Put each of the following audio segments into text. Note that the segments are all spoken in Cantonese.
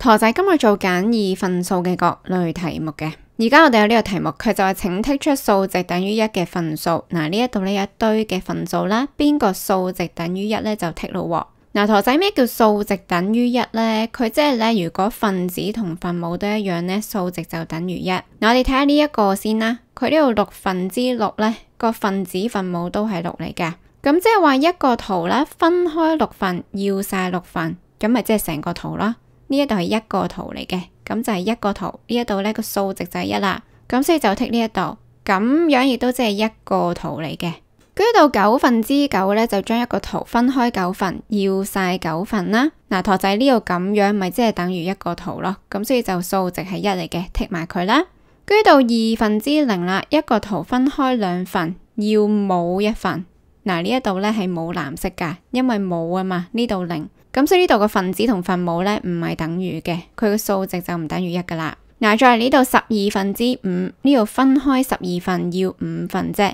陀仔今日做簡易份數嘅各類題目嘅。而家我哋有呢個題目，佢就係請剔出數值等於一嘅份數。嗱，呢一度呢有一堆嘅份數啦，邊個數值等於一呢就剔咯。嗱，陀仔咩叫數值等於一呢？佢即係咧，如果分子同分母都一樣呢，數值就等於一。嗱，我哋睇下呢一個先啦。佢呢度6分之6呢，個分子分母都係6嚟㗎。咁即係話一個圖咧，分開6份，要晒6份，咁咪即係成個圖啦。呢一度係一個圖嚟嘅，咁就係一個圖。呢一度呢個數值就係1啦，咁所以就剔呢一度。咁樣亦都即係一個圖嚟嘅。跟住到9分之9呢，就將一個圖分開9份，要晒9份啦。嗱，陀仔呢度咁樣，咪即係等於一個圖咯。咁所以就數值係1嚟嘅，剔埋佢啦。跟住到2分之0啦，一個圖分開2份，要冇1份。嗱，呢一度呢係冇藍色噶，因為冇啊嘛，呢度0。咁所以呢度個分子同分母呢唔係等於嘅，佢個數值就唔等於1噶啦。嗱，再嚟呢度12分之5，呢度分開12份，要5份啫。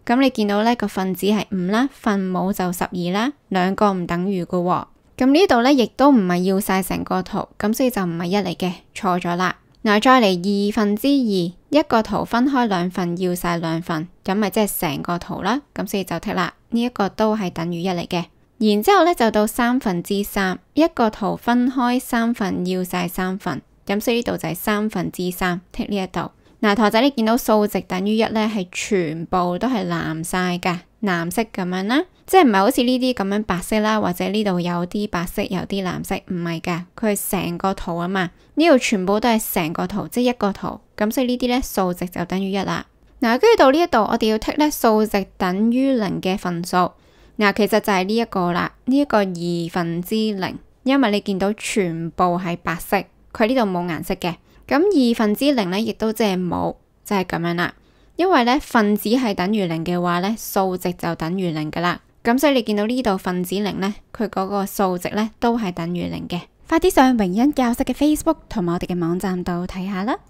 咁你見到呢個分子係5啦，分母就12啦，兩個唔等於噶喎。咁呢度呢亦都唔係要晒成個圖，咁所以就唔係1嚟嘅，錯咗啦。嗱，再嚟2分之2，一個圖分開2份，要晒2份，咁咪即係成個圖啦，咁所以就剔啦。呢一個都係等於1嚟嘅。然之後呢就到3分之3，一個圖分開3份，要晒3份，咁所以呢度就係3分之3，剔呢一度。嗱，陀仔你見到數值等於1呢係全部都係藍晒噶，藍色咁樣啦，即係唔係好似呢啲咁樣白色啦，或者呢度有啲白色有啲藍色，唔係噶，佢係成個圖啊嘛，呢度全部都係成個圖，即係一個圖，咁所以呢啲呢數值就等於1啦。嗱，跟住到呢一度我哋要剔呢數值等於0嘅份數。嗱，其實就係呢一個啦，呢一個2分之0，因為你見到全部係白色，佢呢度冇顏色嘅。咁2分之0呢，亦都即係冇，就係咁樣啦。因為呢分子係等於0嘅話呢，數值就等於0噶啦。咁所以你見到呢度分子0呢，佢嗰個數值呢都係等於0嘅。快啲上榮恩教室嘅 Facebook 同埋我哋嘅網站度睇下啦。